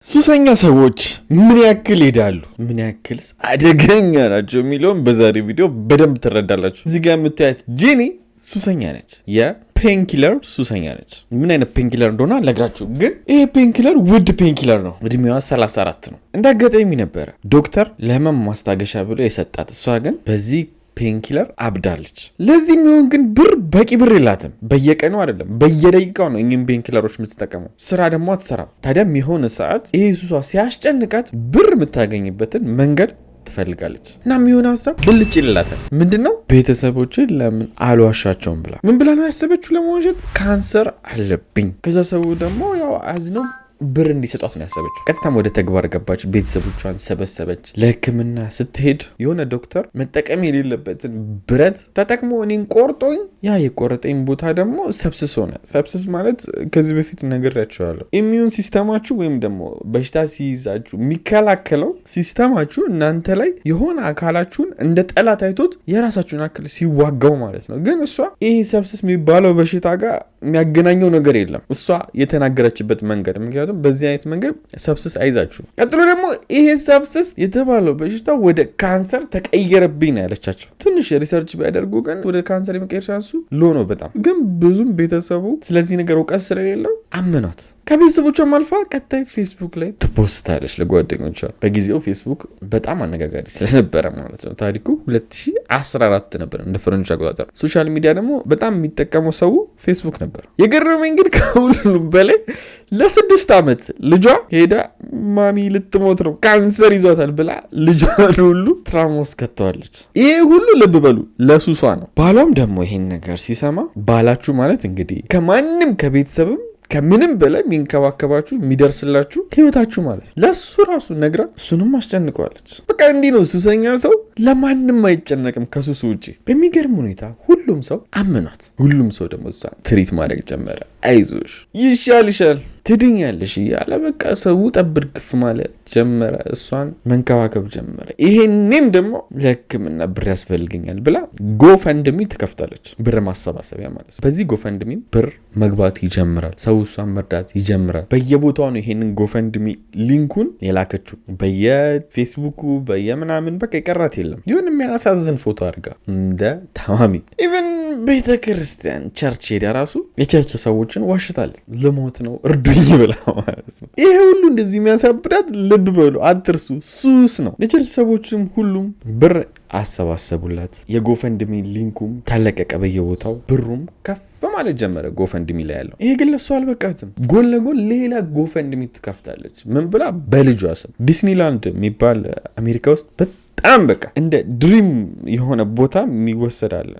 ሱሰኛ ሰዎች ምን ያክል ይሄዳሉ፣ ምን ያክል አደገኛ ናቸው የሚለውን በዛሬ ቪዲዮ በደንብ ትረዳላችሁ። እዚህ ጋር የምታያት ጄኒ ሱሰኛ ነች። የፔንኪለር ሱሰኛ ነች። ምን አይነት ፔንኪለር እንደሆነ አልነግራችሁ፣ ግን ይሄ ፔንኪለር ውድ ፔንኪለር ነው። እድሜዋ 34 ነው። እንዳጋጣሚ ነበረ ዶክተር ለህመም ማስታገሻ ብሎ የሰጣት። እሷ ግን በዚህ ፔንኪለር አብዳለች። ለዚህ የሚሆን ግን በቂ ብር የላትም። በየቀኑ አይደለም በየደቂቃው ነው እኚህን ፔንኪለሮች የምትጠቀመው። ስራ ደግሞ አትሰራም። ታዲያም የሆነ ሰዓት ይሄ ሱሷ ሲያስጨንቃት ብር የምታገኝበትን መንገድ ትፈልጋለች እና የሚሆን ሀሳብ ብልጭ ይላታል። ምንድነው? ቤተሰቦችን ለምን አልዋሻቸውም ብላ ምን ብላ ነው ያሰበችው? ለመዋሸት ካንሰር አለብኝ። ከዛ ሰው ደግሞ ያው አዝነው ብር እንዲሰጧት ነው ያሰበችው። ቀጥታም ወደ ተግባር ገባች። ቤተሰቦቿን ሰበሰበች። ለሕክምና ስትሄድ የሆነ ዶክተር መጠቀም የሌለበትን ብረት ተጠቅሞ እኔን ቆርጦኝ፣ ያ የቆረጠኝ ቦታ ደግሞ ሰብስስ ሆነ። ሰብስስ ማለት ከዚህ በፊት ነግሬያቸዋለሁ። ኢሚዩን ሲስተማችሁ ወይም ደግሞ በሽታ ሲይዛችሁ የሚከላከለው ሲስተማችሁ እናንተ ላይ የሆነ አካላችሁን እንደ ጠላት አይቶት የራሳችሁን አክል ሲዋጋው ማለት ነው። ግን እሷ ይሄ ሰብስስ የሚባለው በሽታ ጋር የሚያገናኘው ነገር የለም። እሷ የተናገረችበት መንገድ ምክንያቱም በዚህ አይነት መንገድ ሰብስስ አይዛችሁ። ቀጥሎ ደግሞ ይሄ ሰብስስ የተባለው በሽታ ወደ ካንሰር ተቀየረብኝ ነው ያለቻቸው። ትንሽ ሪሰርች ቢያደርጉ ግን ወደ ካንሰር የመቀየር ቻንሱ ሎ ነው በጣም። ግን ብዙም ቤተሰቡ ስለዚህ ነገር እውቀት ስለሌለው አመኗት። ከቤተሰቦቿም አልፋ ቀጣይ ፌስቡክ ላይ ትፖስታለች ለጓደኞቿ። በጊዜው ፌስቡክ በጣም አነጋጋሪ ስለነበረ ማለት ነው። ታሪኩ 2014 ነበር እንደ ፈረንጆች አቆጣጠር። ሶሻል ሚዲያ ደግሞ በጣም የሚጠቀመው ሰው ፌስቡክ ነበር። የገረመኝ ግን ከሁሉም በላይ ለ6 ዓመት ልጇ ሄዳ ማሚ ልትሞት ነው ካንሰር ይዟታል ብላ ልጇን ሁሉ ትራሞስ ከተዋለች። ይሄ ሁሉ ልብ በሉ ለሱሷ ነው። ባሏም ደግሞ ይሄን ነገር ሲሰማ ባላችሁ ማለት እንግዲህ ከማንም ከቤተሰብም ከምንም በላይ የሚንከባከባችሁ የሚደርስላችሁ ህይወታችሁ ማለት ለሱ ራሱ ነግራ እሱንም አስጨንቀዋለች። በቃ እንዲህ ነው ሱሰኛ ሰው፣ ለማንም አይጨነቅም ከሱሱ ውጪ። በሚገርም ሁኔታ ሁሉም ሰው አመኗት። ሁሉም ሰው ደግሞ እሷ ትሪት ማድረግ ጀመረ። አይዞሽ ይሻልሻል ትድኛለሽ እያለ በቃ ሰው ጠብር ግፍ ማለት ጀመረ። እሷን መንከባከብ ጀመረ። ይሄኔም ደግሞ ለሕክምና ብር ያስፈልገኛል ብላ ጎፈንድሚ ትከፍታለች። ብር ማሰባሰቢያ ማለት ነው። በዚህ ጎፈንድሚ ብር መግባት ይጀምራል። ሰው እሷን መርዳት ይጀምራል። በየቦታው ነው ይሄንን ጎፈንድሚ ሊንኩን የላከችው። በየፌስቡኩ በየምናምን በቃ ይቀራት የለም። ይሁን የሚያሳዝን ፎቶ አድርጋ እንደ ታማሚ ኢቨን ቤተክርስቲያን ቸርች ሄዳ ራሱ የቸርች ሰዎችን ዋሽታለች። ልሞት ነው እርዱኝ ብላ ማለት ነው። ይሄ ሁሉ እንደዚህ የሚያሳብዳት ልብ በሉ አትርሱ፣ ሱስ ነው። የቸርች ሰዎችም ሁሉም ብር አሰባሰቡላት። የጎፈንድሚ ሊንኩም ታለቀቀ በየቦታው። ብሩም ከፍ ማለት ጀመረ ጎፈንድሚ ላይ ያለው። ይሄ ግን ለሷ አልበቃትም። ጎን ለጎን ሌላ ጎፈንድሚ ትከፍታለች። ምን ብላ? በልጇ ስም ዲስኒላንድ የሚባል አሜሪካ ውስጥ በጣም በቃ እንደ ድሪም የሆነ ቦታ የሚወሰዳለ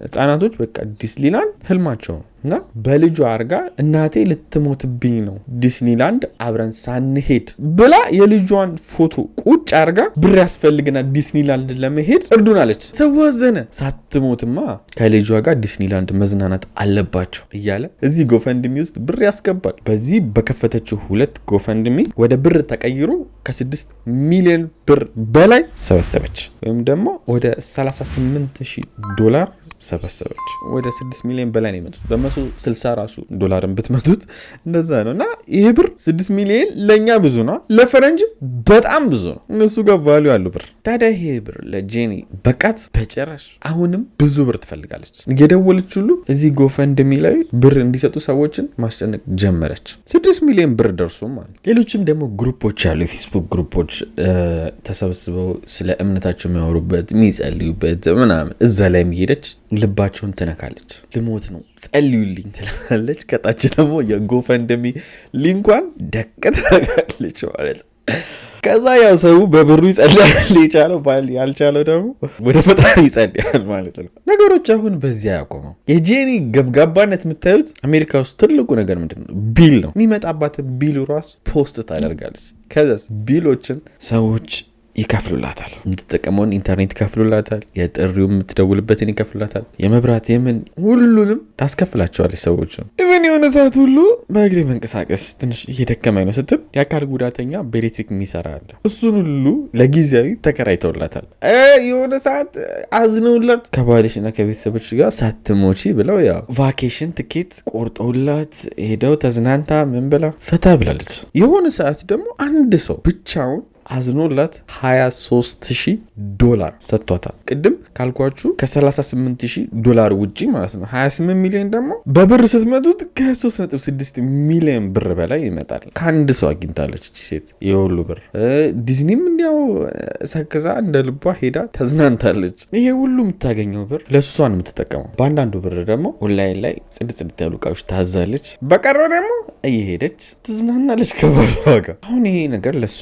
ህጻናቶች በቃ ዲስኒላንድ ህልማቸው እና በልጇ አርጋ እናቴ ልትሞትብኝ ነው ዲስኒላንድ አብረን ሳንሄድ ብላ የልጇን ፎቶ ቁጭ አርጋ ብር ያስፈልግና ዲስኒላንድ ለመሄድ እርዱን አለች። ሰው አዘነ። ሳትሞትማ ከልጇ ጋር ዲስኒላንድ መዝናናት አለባቸው እያለ እዚህ ጎፈንድሚ ውስጥ ብር ያስገባል። በዚህ በከፈተችው 2 ጎፈንድሚ ወደ ብር ተቀይሮ ከ6 ሚሊዮን ብር በላይ ሰበሰበች። ወይም ደግሞ ወደ $38,000 ሰበሰበች። ወደ 6 ሚሊዮን በላይ ነው የመጡት። በ160 ራሱ ዶላርን ብትመቱት እንደዛ ነው። እና ይሄ ብር 6 ሚሊዮን ለእኛ ብዙ ነው፣ ለፈረንጅ በጣም ብዙ ነው። እነሱ ጋር ቫሊዩ ያለው ብር። ታዲያ ይሄ ብር ለጄኒ በቃት በጨራሽ። አሁንም ብዙ ብር ትፈልጋለች። እየደወለች ሁሉ እዚህ ጎፈንድሚ ላይ ብር እንዲሰጡ ሰዎችን ማስጨነቅ ጀመረች። 6 ሚሊዮን ብር ደርሶ ማለት። ሌሎችም ደግሞ ግሩፖች አሉ፣ የፌስቡክ ግሩፖች ተሰብስበው ስለ እምነታቸው የሚያወሩበት የሚጸልዩበት ምናምን። እዛ ላይ የሚሄደች ልባቸውን ትነካለች። ልሞት ነው ጸልዩልኝ ትላለች። ከታች ደግሞ የጎፈንድሚ ሊንኳን ደቅ ታደርጋለች ማለት ነው። ከዛ ያው ሰው በብሩ ይጸልያል። የቻለው ባል ያልቻለው ደግሞ ወደ ፈጣሪ ይጸልያል ማለት ነው። ነገሮች አሁን በዚያ ያቆመው። የጄኒ ገብጋባነት የምታዩት አሜሪካ ውስጥ ትልቁ ነገር ምንድነው? ቢል ነው። የሚመጣባትን ቢሉ ራሱ ፖስት ታደርጋለች። ከዛስ ቢሎችን ሰዎች ይከፍሉላታል። የምትጠቀመውን ኢንተርኔት ይከፍሉላታል። የጥሪው የምትደውልበትን ይከፍሉላታል። የመብራት የምን ሁሉንም ታስከፍላቸዋለች ሰዎች ነው። ኢቨን የሆነ ሰዓት ሁሉ በእግሬ መንቀሳቀስ ትንሽ እየደከመኝ ነው ስትል የአካል ጉዳተኛ በኤሌክትሪክ የሚሰራ አለ። እሱን ሁሉ ለጊዜያዊ ተከራይተውላታል። የሆነ ሰዓት አዝነውላት ከባልሽ እና ከቤተሰቦች ጋር ሳትሞቺ ብለው ያው ቫኬሽን ትኬት ቆርጠውላት ሄደው ተዝናንታ ምን ብላ ፈታ ብላለች። የሆነ ሰዓት ደግሞ አንድ ሰው ብቻውን አዝኖላት $23,000 ሰጥቷታል። ቅድም ካልኳችሁ ከ$38,000 ውጪ ማለት ነው። 28 ሚሊዮን ደግሞ በብር ስትመጡት ከ3.6 ሚሊዮን ብር በላይ ይመጣል። ከአንድ ሰው አግኝታለች እቺ ሴት የሁሉ ብር። ዲዝኒም እንዲያው ሰክዛ እንደ ልቧ ሄዳ ተዝናንታለች። ይሄ ሁሉ የምታገኘው ብር ለሷ ነው የምትጠቀመው። በአንዳንዱ ብር ደግሞ ኦንላይን ላይ ጽድጽድት ያሉ እቃዎች ታዛለች። በቀረው ደግሞ እየሄደች ትዝናናለች ከባሏ ጋር። አሁን ይሄ ነገር ለሷ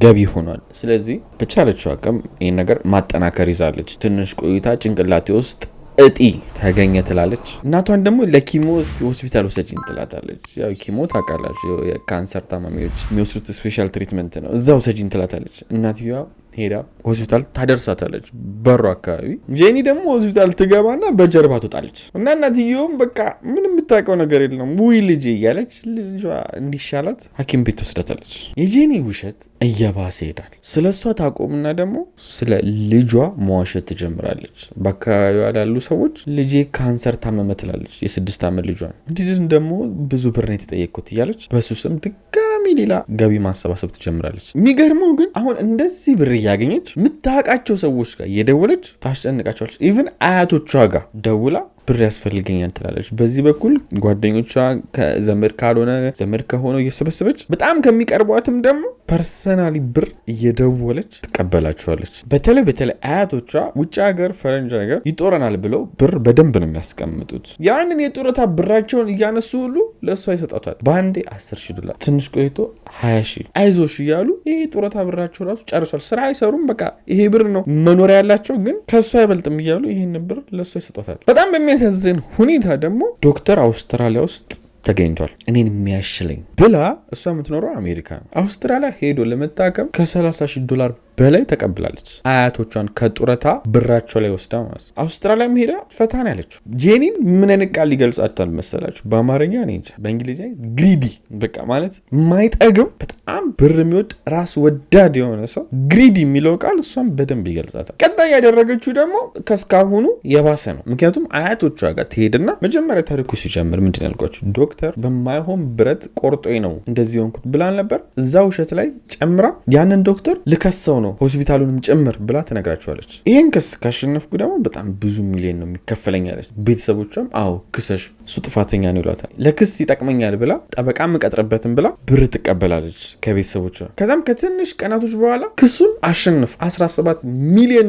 ገቢ ሆኗል። ስለዚህ በቻለችው አቅም ይህን ነገር ማጠናከር ይዛለች። ትንሽ ቆይታ ጭንቅላቴ ውስጥ እጢ ተገኘ ትላለች። እናቷን ደግሞ ለኪሞ ሆስፒታል ወሰጂኝ ትላታለች። ያው ኪሞ ታውቃላችሁ የካንሰር ታማሚዎች የሚወስዱት ስፔሻል ትሪትመንት ነው። እዛ ወሰጂኝ ትላታለች። እናትየዋ ሄዳ ሆስፒታል ታደርሳታለች በሩ አካባቢ። ጄኒ ደግሞ ሆስፒታል ትገባና በጀርባ ትወጣለች እና እናትየውም በቃ ምንም የምታውቀው ነገር የለም ውይ ልጄ እያለች ልጇ እንዲሻላት ሐኪም ቤት ትወስዳታለች። የጄኒ ውሸት እየባሰ ይሄዳል። ስለ እሷ ታቆምና ደግሞ ስለ ልጇ መዋሸት ትጀምራለች። በአካባቢዋ ላሉ ሰዎች ልጄ ካንሰር ታመመ ትላለች። የ6 ዓመት ልጇን እንዲድን ደግሞ ብዙ ብር ነው የተጠየቅኩት እያለች በሱ ስም ድጋሚ ሌላ ገቢ ማሰባሰብ ትጀምራለች። የሚገርመው ግን አሁን እንደዚህ ብር እያገኘች የምታውቃቸው ሰዎች ጋር እየደወለች ታስጨንቃቸዋለች። ኢቭን አያቶቿ ጋር ደውላ ብር ያስፈልገኛል ትላለች። በዚህ በኩል ጓደኞቿ ከዘመድ ካልሆነ ዘመድ ከሆነው እየሰበሰበች በጣም ከሚቀርቧትም ደግሞ ፐርሰናሊ ብር እየደወለች ትቀበላቸዋለች። በተለይ አያቶቿ ውጭ ሀገር ፈረንጅ ሀገር ይጦረናል ብለው ብር በደንብ ነው የሚያስቀምጡት። ያንን የጡረታ ብራቸውን እያነሱ ሁሉ ለእሷ ይሰጣቷል። በአንዴ $10,000 ትንሽ ቆይቶ 20,000 አይዞሽ እያሉ ይሄ ጡረታ ብራቸው ራሱ ጨርሷል። ስራ አይሰሩም። በቃ ይሄ ብር ነው መኖሪያ ያላቸው፣ ግን ከእሷ አይበልጥም እያሉ ይህን ብር ለእሷ ይሰጧታል። በጣም የሚያሳዝን ሁኔታ ደግሞ ዶክተር አውስትራሊያ ውስጥ ተገኝቷል። እኔን የሚያሽለኝ ብላ እሷ የምትኖረው አሜሪካ ነው። አውስትራሊያ ሄዶ ለመታከም $30,000 በላይ ተቀብላለች። አያቶቿን ከጡረታ ብራቸው ላይ ወስዳ ማለት ነው። አውስትራሊያ ሄዳ ፈታን ያለችው ጄኒን ምን አይነት ቃል ሊገልጻታል መሰላችሁ? በአማርኛ እኔ እንጃ፣ በእንግሊዝኛ ግሪዲ በቃ ማለት ማይጠግብ በጣም ብር የሚወድ ራስ ወዳድ የሆነ ሰው ግሪዲ የሚለው ቃል እሷን በደንብ ይገልጻታል። ቀጣይ ያደረገችው ደግሞ ከስካሁኑ የባሰ ነው። ምክንያቱም አያቶቿ ጋር ትሄድና መጀመሪያ ታሪኩ ሲጀምር ምንድን ያልኳችሁ ዶክተር በማይሆን ብረት ቆርጦኝ ነው እንደዚህ ሆንኩት ብላን ነበር። እዛ ውሸት ላይ ጨምራ ያንን ዶክተር ልከሰው ነው ሆስፒታሉንም ጭምር ብላ ትነግራቸዋለች። ይህን ክስ ካሸነፍኩ ደግሞ በጣም ብዙ ሚሊዮን ነው የሚከፈለኝ አለች። ቤተሰቦቿም አዎ ክሰሽ እሱ ጥፋተኛ ነው ይሏታል። ለክስ ይጠቅመኛል ብላ ጠበቃ የምቀጥርበትን ብላ ብር ትቀበላለች ከቤተሰቦቿ። ከዛም ከትንሽ ቀናቶች በኋላ ክሱን አሸንፍ $17 ሚሊዮን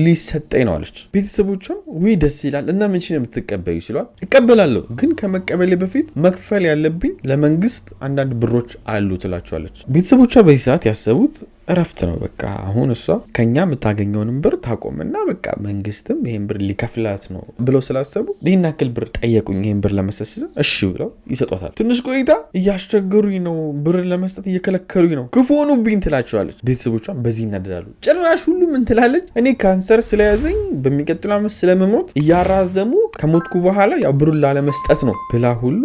ሊሰጠኝ ነው አለች። ቤተሰቦቿም ውይ ደስ ይላል እና መቼ ነው የምትቀበዩ ሲሏት እቀበላለሁ፣ ግን ከመቀበሌ በፊት መክፈል ያለብኝ ለመንግስት አንዳንድ ብሮች አሉ ትላቸዋለች። ቤተሰቦቿ በዚህ ሰዓት ያሰቡት እረፍት ነው። በቃ አሁን እሷ ከኛ የምታገኘውንም ብር ታቆምና በቃ መንግስትም ይሄን ብር ሊከፍላት ነው ብለው ስላሰቡ ይህን ያክል ብር ጠየቁኝ ይሄን ብር ለመስጠት ሲሉ እሺ ብለው ይሰጧታል። ትንሽ ቆይታ እያስቸገሩኝ ነው፣ ብር ለመስጠት እየከለከሉኝ ነው፣ ክፉ ሆኑብኝ ትላቸዋለች። ቤተሰቦቿም በዚህ ይናደዳሉ። ጭራሽ ሁሉም ምን ትላለች? እኔ ካንሰር ስለያዘኝ በሚቀጥለው ዓመት ስለመሞት እያራዘሙ ከሞትኩ በኋላ ያው ብሩን ላለመስጠት ነው ብላ ሁሉ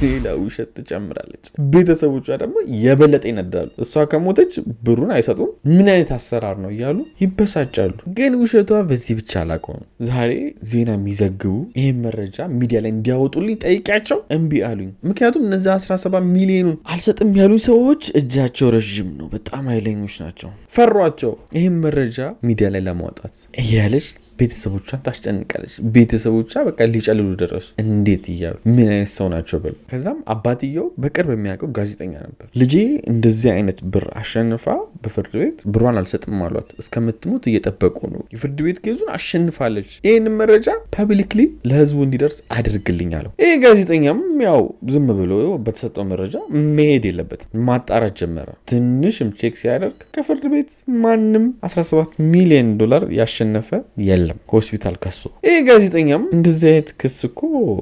ሌላ ውሸት ትጨምራለች። ቤተሰቦቿ ደግሞ የበለጠ ይነዳሉ። እሷ ከሞተች ብሩን አይሰጡም፣ ምን አይነት አሰራር ነው እያሉ ይበሳጫሉ። ግን ውሸቷ በዚህ ብቻ አላቆመም። ዛሬ ዜና የሚዘግቡ ይህን መረጃ ሚዲያ ላይ እንዲያወጡልኝ ጠይቂያቸው እምቢ አሉኝ። ምክንያቱም እነዚ 17 ሚሊዮኑን አልሰጥም ያሉኝ ሰዎች እጃቸው ረዥም ነው፣ በጣም ኃይለኞች ናቸው፣ ፈሯቸው ይህን መረጃ ሚዲያ ላይ ለማውጣት እያለች ቤተሰቦቿን ታስጨንቃለች። ቤተሰቦቿ በቃ ሊጨልሉ ደረሱ። እንዴት እያሉ ምን አይነት ሰው ናቸው ብለው። ከዛም አባትየው በቅርብ የሚያውቀው ጋዜጠኛ ነበር። ልጄ እንደዚህ አይነት ብር አሸንፋ በፍርድ ቤት ብሯን አልሰጥም አሏት፣ እስከምትሞት እየጠበቁ ነው፣ የፍርድ ቤት ኬዙን አሸንፋለች፣ ይህን መረጃ ፐብሊክሊ ለህዝቡ እንዲደርስ አድርግልኝ አለው። ይህ ጋዜጠኛም ያው ዝም ብሎ በተሰጠው መረጃ መሄድ የለበትም፣ ማጣራት ጀመረ። ትንሽም ቼክ ሲያደርግ ከፍርድ ቤት ማንም $17 ሚሊዮን ያሸነፈ የለም ከሆስፒታል ከሱ። ይህ ጋዜጠኛም እንደዚህ አይነት ክስ እኮ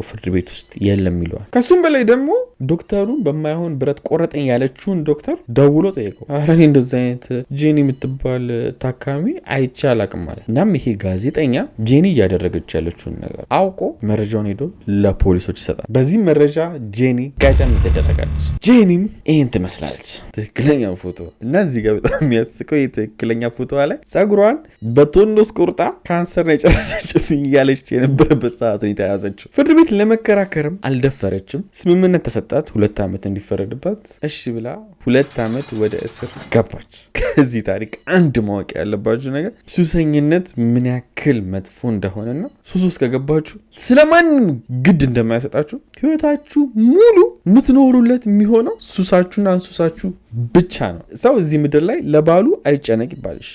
ፍርድ ቤት ውስጥ የለም ይለዋል። ከሱም በላይ ደግሞ ዶክተሩን በማይሆን ብረት ቆረጠኝ ያለችውን ዶክተር ደውሎ ጠየቀው። ኧረ እኔ እንደዚህ አይነት ጄኒ የምትባል ታካሚ አይቼ አላቅም ማለት። እናም ይሄ ጋዜጠኛ ጄኒ እያደረገች ያለችውን ነገር አውቆ መረጃውን ሄዶ ለፖሊሶች ይሰጣል። በዚህም መረጃ ጄኒ ጋጫን ትደረጋለች። ጄኒም ይህን ትመስላለች ትክክለኛ ፎቶ እና እዚህ ጋር በጣም የሚያስቀው የትክክለኛ ፎቶ ላይ ጸጉሯን በቶንዶስ ቁርጣ ካንሰር ነው የጨረሰችው እያለች የነበረበት ሰዓት ነው የተያዘችው። ፍርድ ቤት ለመከራከርም አልደፈረችም። ስምምነት ተሰጣት 2 ዓመት እንዲፈረድባት። እሺ ብላ 2 ዓመት ወደ እስር ገባች። ከዚህ ታሪክ አንድ ማወቅ ያለባችሁ ነገር ሱሰኝነት ምን ያክል መጥፎ እንደሆነና ሱስ ውስጥ ከገባችሁ ስለማንም ግድ እንደማያሰጣችሁ ህይወታችሁ ሙሉ የምትኖሩለት የሚሆነው ሱሳችሁና ሱሳችሁ ብቻ ነው። ሰው እዚህ ምድር ላይ ለባሉ አይጨነቅ ይባልሽ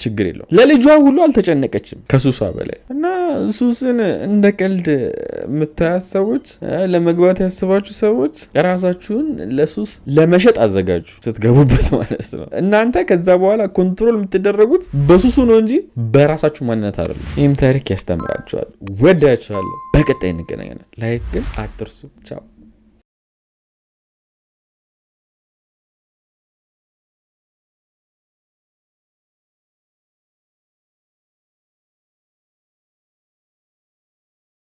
ችግር የለው። ለልጇ ሁሉ አልተጨነቀችም ከሱሷ በላይ እና ሱስን እንደ ቀልድ የምታያት ሰዎች፣ ለመግባት ያስባችሁ ሰዎች ራሳችሁን ለሱስ ለመሸጥ አዘጋጁ ስትገቡበት ማለት ነው። እናንተ ከዛ በኋላ ኮንትሮል የምትደረጉት በሱሱ ነው እንጂ በራሳችሁ ማንነት አይደለም። ይህም ታሪክ ያስተምራችኋል። ወዳችኋለሁ። በቀጣይ እንገናኛለን። ላይክ ግን አትርሱ። ቻው።